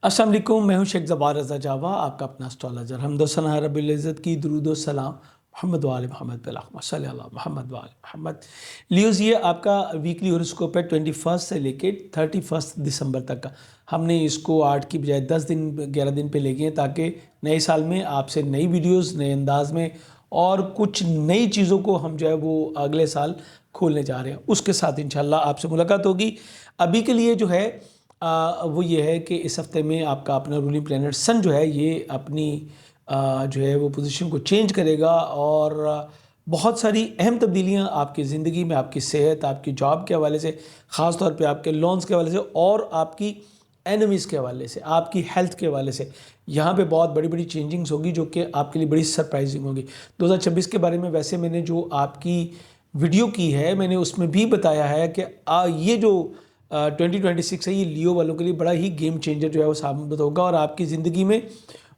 अस्सलाम वालेकुम, मैं हूं शेख ज़फ़ार रज़ा जावा, आपका अपना एस्ट्रोलॉजर। हमदो सना है रब्बिल इज़्ज़त की, दुरूद व सलाम मोहम्मद व आले मोहम्मद बिल सल्ली अला मोहम्मद व आले मोहम्मद। लियोज़, ये आपका वीकली हॉरोस्कोप है 21 से लेके 31 दिसंबर तक का। हमने इसको 8 की बजाय 10 दिन 11 दिन पे ले गए हैं, ताकि नए साल में आपसे नई वीडियोज़ नए अंदाज में और कुछ नई चीज़ों को हम जो है वो अगले साल खोलने जा रहे हैं। उसके साथ इंशाल्लाह आपसे मुलाकात होगी। अभी के लिए जो है वो ये है कि इस हफ्ते में आपका अपना रूलिंग प्लैनेट सन जो है ये अपनी जो है वो पोजीशन को चेंज करेगा, और बहुत सारी अहम तब्दीलियां आपकी ज़िंदगी में, आपकी सेहत, आपकी जॉब के हवाले से, ख़ास तौर पे आपके लोन्स के हवाले से और आपकी एनिमीज़ के हवाले से, आपकी हेल्थ के हवाले से यहाँ पे बहुत बड़ी बड़ी चेंजिंग्स होगी, जो कि आपके लिए बड़ी सरप्राइजिंग होगी। 2026 के बारे में वैसे मैंने जो आपकी वीडियो की है, मैंने उसमें भी बताया है कि ये जो 2026 है, ये लियो वालों के लिए बड़ा ही गेम चेंजर जो है वो साबित होगा, और आपकी ज़िंदगी में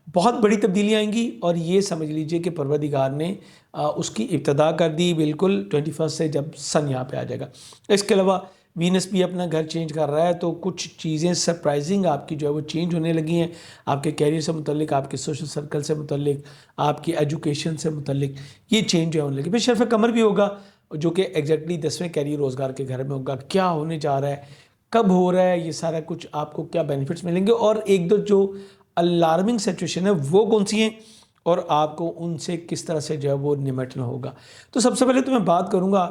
बहुत बड़ी तब्दीलियाँ आएंगी। और ये समझ लीजिए कि परवरदिगार ने उसकी इब्तदा कर दी बिल्कुल 21 से, जब सन यहाँ पे आ जाएगा। इसके अलावा वीनस भी अपना घर चेंज कर रहा है, तो कुछ चीज़ें सरप्राइजिंग आपकी जो है वो चेंज होने लगी हैं, आपके कैरियर से मुतल्लिक, आपके सोशल सर्कल से मुतल्लिक, आपकी एजुकेशन से मुतल्लिक ये चेंज होने लगी। फिर शर्फ कमर भी होगा, जो कि एग्जैक्टली 10वें कैरियर रोज़गार के घर में होगा। क्या होने जा रहा है, कब हो रहा है, ये सारा कुछ आपको क्या बेनिफिट्स मिलेंगे, और एक दो जो अलार्मिंग सिचुएशन है वो कौन सी हैं, और आपको उनसे किस तरह से जो है वो निपटना होगा। तो सबसे पहले तो मैं बात करूंगा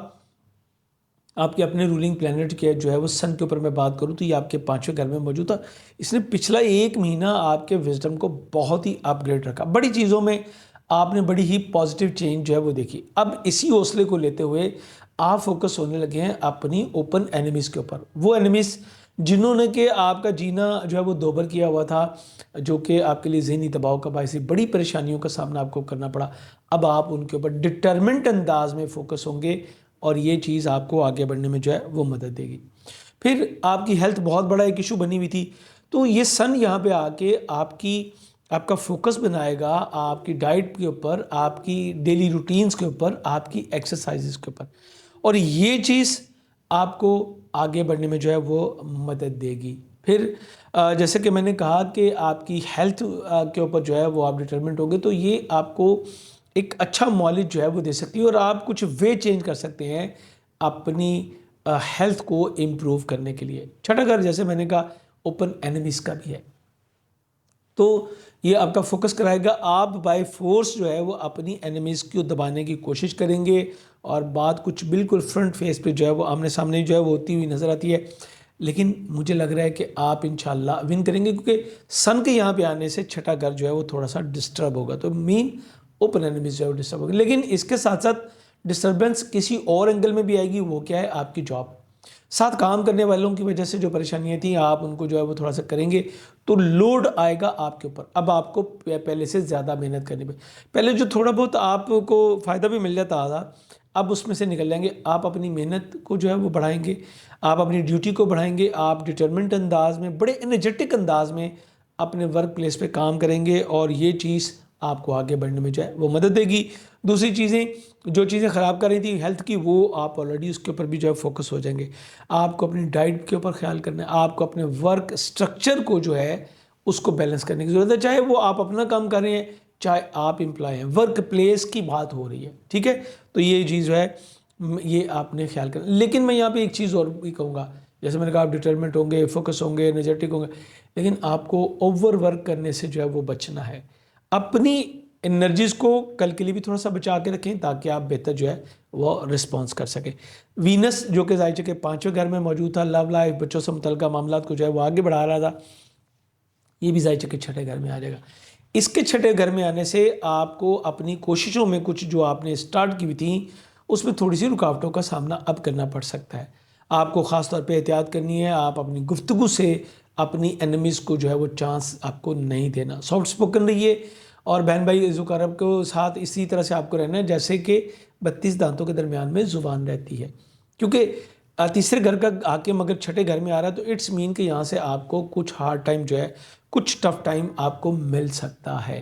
आपके अपने रूलिंग प्लैनेट के जो है वो सन के ऊपर मैं बात करूं, तो ये आपके 5वें घर में मौजूद था। इसने पिछला 1 महीना आपके विजडम को बहुत ही अपग्रेड रखा, बड़ी चीज़ों में आपने बड़ी ही पॉजिटिव चेंज जो है वो देखी। अब इसी हौसले को लेते हुए आप फोकस होने लगे हैं अपनी ओपन एनिमीज़ के ऊपर। वो एनिमीज़ जिन्होंने कि आपका जीना जो है वो दोबर किया हुआ था, जो कि आपके लिए ज़हनी दबाव का बायस बड़ी परेशानियों का सामना आपको करना पड़ा। अब आप उनके ऊपर डिटरमिनेंट अंदाज में फोकस होंगे, और ये चीज़ आपको आगे बढ़ने में जो है वो मदद देगी। फिर आपकी हेल्थ बहुत बड़ा एक इशू बनी हुई थी, तो ये सन यहाँ पे आके आपका फोकस बनाएगा आपकी डाइट के ऊपर, आपकी डेली रूटीन्स के ऊपर, आपकी एक्सरसाइजेस के ऊपर, और ये चीज़ आपको आगे बढ़ने में जो है वो मदद देगी। फिर जैसे कि मैंने कहा कि आपकी हेल्थ के ऊपर जो है वो आप डिटरमिनेंट होंगे, तो ये आपको एक अच्छा मॉलेज जो है वो दे सकती है, और आप कुछ वे चेंज कर सकते हैं अपनी हेल्थ को इम्प्रूव करने के लिए। छठा घर, जैसे मैंने कहा, ओपन एनिमीज़ का भी है, तो ये आपका फोकस कराएगा। आप बाय फोर्स जो है वो अपनी एनिमीज़ को दबाने की कोशिश करेंगे, और बात कुछ बिल्कुल फ्रंट फेस पे जो है वो आमने सामने जो है वो होती हुई नज़र आती है। लेकिन मुझे लग रहा है कि आप इंशाल्लाह विन करेंगे, क्योंकि सन के यहाँ पे आने से छठा घर जो है वो थोड़ा सा डिस्टर्ब होगा, तो मीन ओपन एनिमीज जो है वो डिस्टर्ब होगी। लेकिन इसके साथ साथ डिस्टर्बेंस किसी और एंगल में भी आएगी, वो क्या है, आपकी जॉब। साथ काम करने वालों की वजह से जो परेशानियाँ थी, आप उनको जो है वो थोड़ा सा करेंगे, तो लोड आएगा आपके ऊपर। अब आपको पहले से ज़्यादा मेहनत करनी पड़ेगी। पहले जो थोड़ा बहुत आपको फ़ायदा भी मिल जाता था, अब उसमें से निकल जाएंगे। आप अपनी मेहनत को जो है वो बढ़ाएंगे, आप अपनी ड्यूटी को बढ़ाएंगे, आप डिटरमिनेंट अंदाज में, बड़े एनर्जेटिक अंदाज में अपने वर्क प्लेस पे काम करेंगे, और ये चीज़ आपको आगे बढ़ने में जो है वो मदद देगी। दूसरी चीज़ें, जो चीज़ें ख़राब कर रही थी हेल्थ की, वो आप ऑलरेडी उसके ऊपर भी जो है फोकस हो जाएंगे। आपको अपनी डाइट के ऊपर ख्याल करना है, आपको अपने वर्क स्ट्रक्चर को जो है उसको बैलेंस करने की ज़रूरत है। चाहे वो आप अपना काम कर रहे हैं, चाहे आप एम्प्लॉय हैं, वर्क प्लेस की बात हो रही है, ठीक है। तो ये चीज़ जो है ये आपने ख्याल करना। लेकिन मैं यहाँ पे एक चीज़ और भी कहूँगा, जैसे मैंने कहा, आप डिटरमिनेंट होंगे, फोकस होंगे, एनर्जेटिक होंगे, लेकिन आपको ओवर वर्क करने से जो है वो बचना है। अपनी एनर्जीज़ को कल के लिए भी थोड़ा सा बचा के रखें, ताकि आप बेहतर जो है वो रिस्पॉन्स कर सकें। वीनस जो कि ज़ाहिर के 5वें घर में मौजूद था, लव लाइफ, बच्चों से मुतल्लिक़ मामलात को जो है वो आगे बढ़ा रहा था, ये भी ज़ाहिर के 6ठे घर में आ जाएगा। इसके 6ठे घर में आने से आपको अपनी कोशिशों में कुछ जो आपने स्टार्ट की हुई थी, उसमें थोड़ी सी रुकावटों का सामना अब करना पड़ सकता है। आपको ख़ास तौर पे एहतियात करनी है। आप अपनी गुफ्तगू से अपनी एनिमीज़ को जो है वो चांस आपको नहीं देना। सॉफ्ट स्पोकन रहिए, और बहन भाई ज़ुकारब के साथ इसी तरह से आपको रहना है जैसे कि 32 दांतों के दरमियान में ज़ुबान रहती है, क्योंकि तीसरे घर का आके मगर 6ठे घर में आ रहा है, तो इट्स मीन कि यहाँ से आपको कुछ हार्ड टाइम जो है, कुछ टफ टाइम आपको मिल सकता है।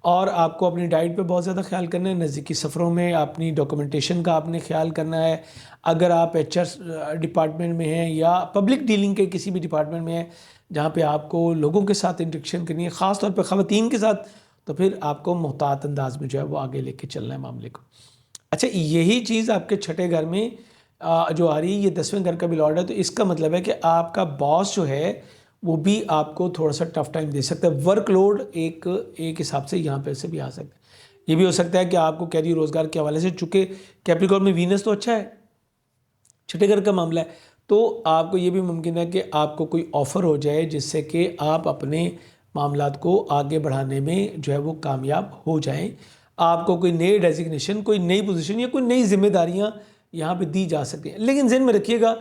اور آپ کو اپنی ڈائٹ پہ بہت زیادہ خیال کرنا ہے. نزدیکی سفروں میں اپنی ڈاکومنٹیشن کا آپ نے خیال کرنا ہے. اگر آپ ایچ آر ڈپارٹمنٹ میں ہیں یا پبلک ڈیلنگ کے کسی بھی ڈپارٹمنٹ میں ہیں جہاں پہ آپ کو لوگوں کے ساتھ انٹریکشن کرنی ہے، خاص طور پہ خواتین کے ساتھ، تو پھر آپ کو محتاط انداز میں جو ہے وہ آگے لے کے چلنا ہے معاملے کو. اچھا، یہی چیز آپ کے چھٹے گھر میں جو آ رہی ہے، یہ 10ویں گھر کا بھی لارڈ ہے، تو اس کا مطلب ہے کہ آپ کا باس جو ہے وہ بھی آپ کو تھوڑا سا ٹف ٹائم دے سکتا ہے. ورک لوڈ ایک حساب سے یہاں پہ سے بھی آ سکتا ہے. یہ بھی ہو سکتا ہے کہ آپ کو کیریئر روزگار کے حوالے سے، چونکہ کیپریکارن میں وینس تو اچھا ہے، چھٹے گھر کا معاملہ ہے، تو آپ کو یہ بھی ممکن ہے کہ آپ کو کوئی آفر ہو جائے جس سے کہ آپ اپنے معاملات کو آگے بڑھانے میں جو ہے وہ کامیاب ہو جائیں. آپ کو کوئی نئی ڈیزگنیشن، کوئی نئی پوزیشن یا کوئی نئی ذمہ داریاں یہاں پہ دی جا سکتی ہیں. لیکن ذہن میں رکھیے گا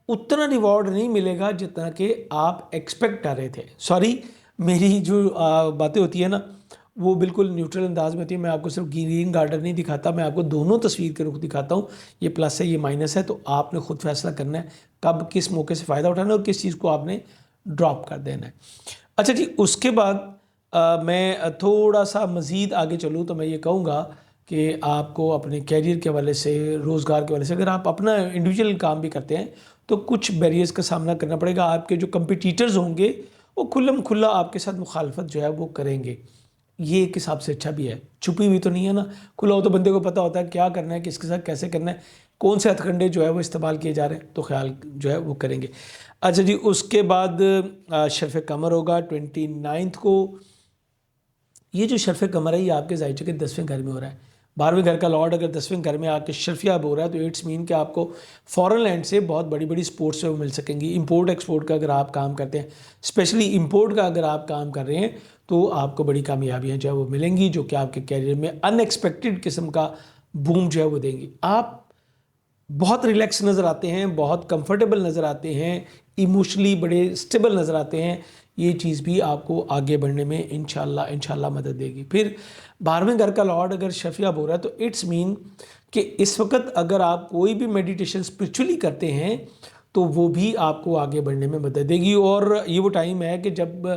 اتنا ریوارڈ نہیں ملے گا جتنا کہ آپ ایکسپیکٹ کر رہے تھے. سوری، میری جو باتیں ہوتی ہیں نا وہ بالکل نیوٹرل انداز میں ہوتی ہے. میں آپ کو صرف گرین گارڈن نہیں دکھاتا، میں آپ کو دونوں تصویر کے رخ دکھاتا ہوں. یہ پلس ہے، یہ مائنس ہے، تو آپ نے خود فیصلہ کرنا ہے کب کس موقع سے فائدہ اٹھانا ہے اور کس چیز کو آپ نے ڈراپ کر دینا ہے. اچھا جی، اس کے بعد میں تھوڑا سا مزید آگے چلوں تو میں یہ کہوں گا کہ آپ کو اپنے کیریئر کے حوالے سے، روزگار کے حوالے سے، اگر آپ اپنا انڈیویجول کام بھی کرتے ہیں تو کچھ بیریئرز کا سامنا کرنا پڑے گا. آپ کے جو کمپیٹیٹرز ہوں گے وہ کھلم کھلا آپ کے ساتھ مخالفت جو ہے وہ کریں گے. یہ ایک حساب سے اچھا بھی ہے، چھپی ہوئی تو نہیں ہے نا. کھلا ہو تو بندے کو پتہ ہوتا ہے کیا کرنا ہے، کس کے ساتھ کیسے کرنا ہے، کون سے ہتھ کنڈے جو ہے وہ استعمال کیے جا رہے ہیں، تو خیال جو ہے وہ کریں گے. اچھا جی، اس کے بعد شرف قمر ہوگا 29 کو. یہ جو شرف قمر ہے یہ آپ کے ظاہر کے 10ویں گھر میں ہو رہا ہے. 12ویں گھر کا لارڈ اگر 10ویں گھر میں آ کے شرفیاب ہو رہا ہے تو اٹس مین کہ آپ کو فورن لینڈ سے بہت بڑی بڑی سپورٹس مل سکیں گی. امپورٹ ایکسپورٹ کا اگر آپ کام کرتے ہیں، اسپیشلی امپورٹ کا اگر آپ کام کر رہے ہیں، تو آپ کو بڑی کامیابیاں جو ہے وہ ملیں گی، جو کہ آپ کے کیریئر میں ان ایکسپیکٹڈ قسم کا بوم جو ہے وہ دیں گی. آپ بہت ریلیکس نظر آتے ہیں، بہت کمفرٹیبل نظر آتے ہیں، ایموشنلی بڑے اسٹیبل نظر آتے ہیں. یہ چیز بھی آپ کو آگے بڑھنے میں انشاءاللہ مدد دے گی. پھر 12ویں گھر کا لارڈ اگر شرفیاب ہو رہا ہے تو اٹس مین کہ اس وقت اگر آپ کوئی بھی میڈیٹیشن اسپرچولی کرتے ہیں تو وہ بھی آپ کو آگے بڑھنے میں مدد دے گی. اور یہ وہ ٹائم ہے کہ جب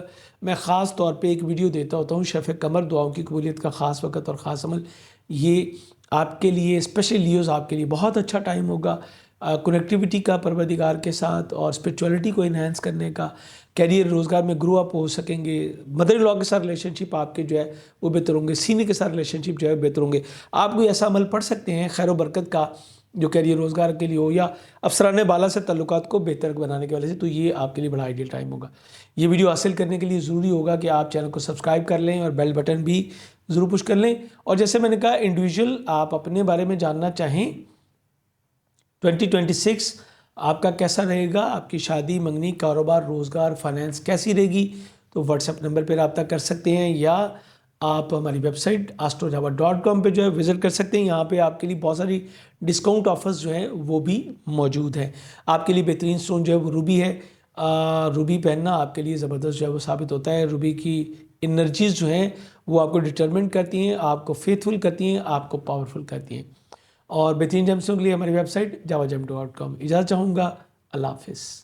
میں خاص طور پہ ایک ویڈیو دیتا ہوتا ہوں، شرف قمر دعاؤں کی قبولیت کا خاص وقت اور خاص عمل. یہ آپ کے لیے، اسپیشلی لیوز، آپ کے لیے بہت اچھا ٹائم ہوگا کنیکٹیویٹی کا پروردگار کے ساتھ اور اسپرچولیٹی کو انہینس کرنے کا. کیریئر روزگار میں گرو اپ ہو سکیں گے. مدر ان لا کے ساتھ ریلیشن شپ آپ کے جو ہے وہ بہتر ہوں گے. سینئر کے ساتھ ریلیشن شپ جو ہے بہتر ہوں گے. آپ کوئی ایسا عمل پڑھ سکتے ہیں خیر و برکت کا جو کیریئر روزگار کے لیے ہو، یا افسران بالا سے تعلقات کو بہتر بنانے کے وجہ سے، تو یہ آپ کے لیے بڑا آئیڈیل ٹائم ہوگا. یہ ویڈیو حاصل کرنے کے لیے ضروری ہوگا کہ آپ چینل کو سبسکرائب کر لیں اور بیل بٹن بھی ضرور پش کر لیں. اور جیسے میں نے کہا، انڈیویجول آپ اپنے بارے میں جاننا چاہیں 2026 آپ کا کیسا رہے گا، آپ کی شادی، منگنی، کاروبار، روزگار، فائنینس کیسی رہے گی، تو واٹس ایپ نمبر پہ رابطہ کر سکتے ہیں، یا آپ ہماری ویب سائٹ astrojava.com پہ جو ہے وزٹ کر سکتے ہیں. یہاں پہ آپ کے لیے بہت ساری ڈسکاؤنٹ آفرز جو ہیں وہ بھی موجود ہیں. آپ کے لیے بہترین سٹون جو ہے وہ روبی ہے. روبی پہننا آپ کے لیے زبردست جو ہے وہ ثابت ہوتا ہے. روبی کی انرجیز جو ہیں وہ آپ کو ڈٹرمنٹ کرتی ہیں، آپ کو فیتھفل کرتی ہیں، آپ کو پاورفل کرتی ہیں. اور بہترین جیمسوں کے لیے ہماری ویب سائٹ javagem.com. اجازت چاہوں گا. اللہ حافظ.